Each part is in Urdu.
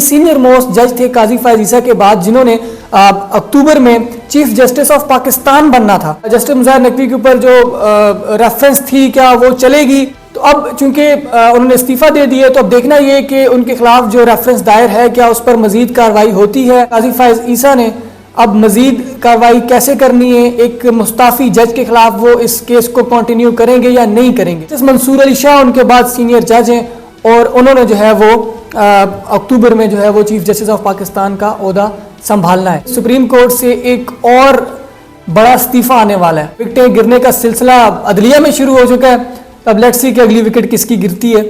سینئر موسٹ جج تھے قاضی فائز عیسیٰ کے بعد، جنہوں نے اکتوبر میں چیف جسٹس آف پاکستان بننا تھا۔ جسٹس مظاہر نقوی کے اوپر جو ریفرنس تھی کیا وہ چلے گی؟ تو اب چونکہ انہوں نے استعفیٰ دے دیے تو اب دیکھنا یہ کہ ان کے خلاف جو ریفرنس دائر ہے کیا اس پر مزید کارروائی ہوتی ہے۔ قاضی فائز عیسیٰ نے اب مزید کارروائی کیسے کرنی ہے، ایک مستعفی جج کے خلاف وہ اس کیس کو کنٹینیو کریں گے یا نہیں کریں گے۔ جسٹس منصور علی شاہ ان کے بعد سینئر جج ہیں اور انہوں نے جو ہے وہ اکتوبر میں جو ہے وہ چیف جسٹس آف پاکستان کا عہدہ سنبھالنا ہے۔ سپریم کورٹ سے ایک اور بڑا استعفیٰ آنے والا ہے۔ وکٹیں گرنے کا سلسلہ عدلیہ میں شروع ہو چکا ہے، اب لیٹس سی کہ اگلی وکٹ کس کی گرتی ہے۔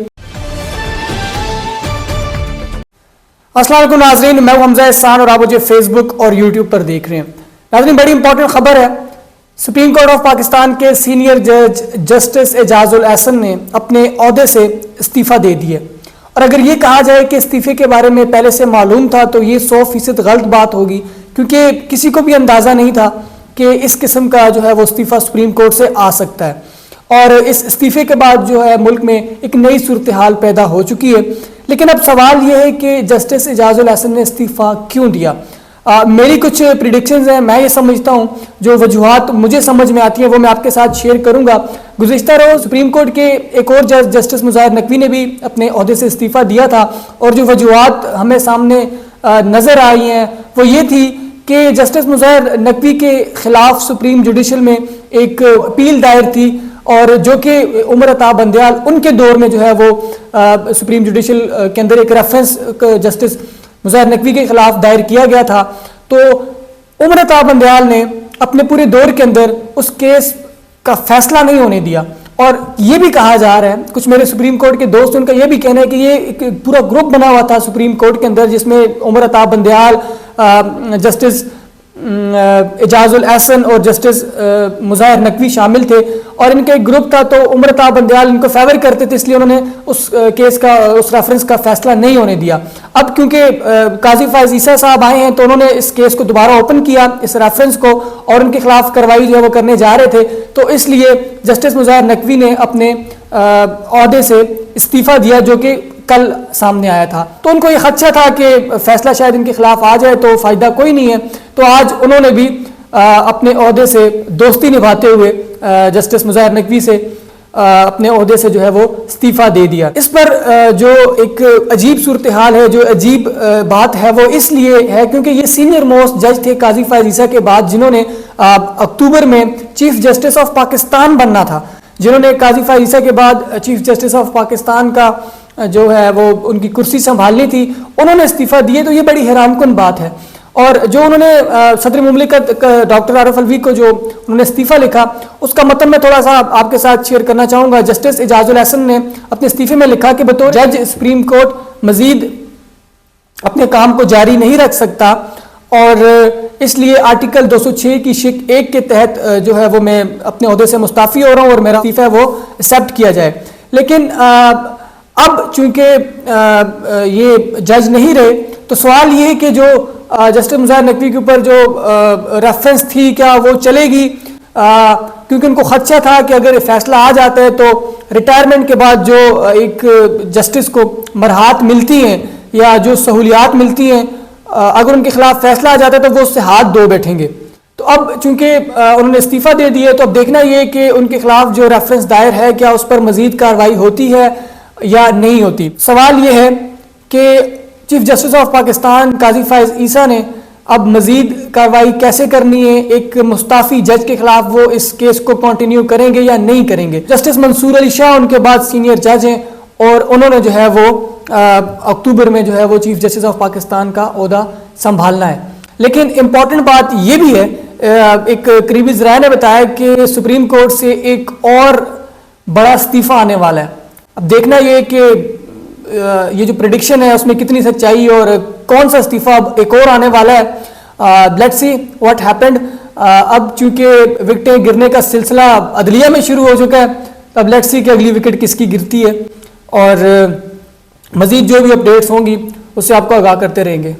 السلام علیکم ناظرین، میں حمزہ احسان اور آپ مجھے فیس بک اور یوٹیوب پر دیکھ رہے ہیں۔ ناظرین بڑی امپورٹنٹ خبر ہے، سپریم کورٹ آف پاکستان کے سینئر جج جسٹس اعجاز الاحسن نے اپنے عہدے سے استعفیٰ دے دیا، اور اگر یہ کہا جائے کہ استعفے کے بارے میں پہلے سے معلوم تھا تو یہ 100% غلط بات ہوگی، کیونکہ کسی کو بھی اندازہ نہیں تھا کہ اس قسم کا جو ہے وہ استعفیٰ سپریم کورٹ سے آ سکتا ہے، اور اس استعفے کے بعد جو ہے ملک میں ایک نئی صورتحال پیدا ہو چکی ہے۔ لیکن اب سوال یہ ہے کہ جسٹس اعجاز الاحسن نے استعفیٰ کیوں دیا؟ میری کچھ پریڈکشنز ہیں، میں یہ سمجھتا ہوں جو وجوہات مجھے سمجھ میں آتی ہیں وہ میں آپ کے ساتھ شیئر کروں گا۔ گزشتہ روز سپریم کورٹ کے ایک اور جج جسٹس مظاہر نقوی نے بھی اپنے عہدے سے استعفیٰ دیا تھا، اور جو وجوہات ہمیں سامنے نظر آئی ہیں وہ یہ تھی کہ جسٹس مظاہر نقوی کے خلاف سپریم جوڈیشل میں ایک اپیل دائر تھی، اور جو کہ عمر عطا بندیال ان کے دور میں جو ہے وہ سپریم جوڈیشل کے اندر ایک ریفرنس جسٹس مظاہر نقوی کے خلاف دائر کیا گیا تھا، تو عمر عطا بندیال نے اپنے پورے دور کے اندر اس کیس کا فیصلہ نہیں ہونے دیا، اور یہ بھی کہا جا رہا ہے، کچھ میرے سپریم کورٹ کے دوست ان کا یہ بھی کہنا ہے کہ یہ ایک پورا گروپ بنا ہوا تھا سپریم کورٹ کے اندر، جس میں عمر عطا بندیال، جسٹس اعجاز الاحسن اور جسٹس مظاہر نقوی شامل تھے، اور ان کا ایک گروپ تھا، تو عمر عطا بندیال ان کو فیور کرتے تھے، اس لیے انہوں نے اس کیس کا اس ریفرنس کا فیصلہ نہیں ہونے دیا۔ اب کیونکہ قاضی فائز عیسیٰ صاحب آئے ہیں تو انہوں نے اس کیس کو دوبارہ اوپن کیا، اس ریفرنس کو، اور ان کے خلاف کارروائی جو ہے وہ کرنے جا رہے تھے، تو اس لیے جسٹس مظاہر نقوی نے اپنے عہدے سے استعفیٰ دیا، جو کہ کل سامنے آیا تھا۔ تو ان کو یہ خدشہ تھا کہ فیصلہ شاید ان کے خلاف آ جائے تو فائدہ کوئی نہیں ہے، تو آج انہوں نے بھی اپنے عہدے سے دوستی نبھاتے ہوئے جسٹس مظاہر نقوی سے اپنے عہدے سے جو ہے وہ استعفیٰ دے دیا۔ اس پر جو ایک عجیب صورتحال ہے، جو عجیب بات ہے، وہ اس لیے ہے کیونکہ یہ سینئر موسٹ جج تھے قاضی فائز عیسیٰ کے بعد، جنہوں نے اکتوبر میں چیف جسٹس آف پاکستان بننا تھا، جنہوں نے قاضی فائز عیسیٰ کے بعد چیف جسٹس آف پاکستان کا جو ہے وہ ان کی کرسی سنبھالنی تھی، انہوں نے استعفیٰ دیے، تو یہ بڑی حیران کن بات ہے۔ اور جو انہوں نے صدر مملکت ڈاکٹر عارف الوی کو جو انہوں نے استعفیٰ لکھا، اس کا متن میں تھوڑا سا آپ کے ساتھ شیئر کرنا چاہوں گا۔ جسٹس اعجاز الاحسن نے اپنے استعفے میں لکھا کہ بطور جج سپریم کورٹ مزید اپنے کام کو جاری نہیں رکھ سکتا، اور اس لیے آرٹیکل 206 کی شق 1 کے تحت جو ہے وہ میں اپنے عہدے سے مستعفی ہو رہا ہوں، اور میرا استعفیٰ ہے وہ ایکسیپٹ کیا جائے۔ لیکن اب چونکہ یہ جج نہیں رہے، تو سوال یہ ہے کہ جو جسٹس مظاہر نقوی کے اوپر جو ریفرنس تھی کیا وہ چلے گی؟ کیونکہ ان کو خدشہ تھا کہ اگر فیصلہ آ جاتا ہے تو ریٹائرمنٹ کے بعد جو ایک جسٹس کو مرحات ملتی ہیں یا جو سہولیات ملتی ہیں، اگر ان کے خلاف فیصلہ آ جاتا ہے تو وہ اس سے ہاتھ دھو بیٹھیں گے۔ تو اب چونکہ انہوں نے استعفیٰ دے دیا، تو اب دیکھنا یہ کہ ان کے خلاف جو ریفرنس دائر ہے کیا اس پر مزید کارروائی ہوتی ہے یا نہیں ہوتی۔ سوال یہ ہے کہ چیف جسٹس آف پاکستان قاضی فائز عیسیٰ نے اب مزید کارروائی کیسے کرنی ہے، ایک مستعفی جج کے خلاف وہ اس کیس کو کنٹینیو کریں گے یا نہیں کریں گے۔ جسٹس منصور علی شاہ ان کے بعد سینئر جج ہیں، اور انہوں نے جو ہے وہ اکتوبر میں جو ہے وہ چیف جسٹس آف پاکستان کا عہدہ سنبھالنا ہے۔ لیکن امپورٹنٹ بات یہ بھی ہے، ایک قریبی ذرائع نے بتایا کہ سپریم کورٹ سے ایک اور بڑا استعفیٰ آنے والا ہے۔ اب دیکھنا یہ کہ یہ جو پریڈکشن ہے اس میں کتنی سچائی اور کون سا استعفیٰ ایک اور آنے والا ہے۔ Let's see what happened. اب چونکہ وکٹیں گرنے کا سلسلہ عدلیہ میں شروع ہو چکا ہے، اب لیٹس سی کہ اگلی وکٹ کس کی گرتی ہے، اور مزید جو بھی اپڈیٹس ہوں گی اس سے آپ کو آگاہ کرتے رہیں گے۔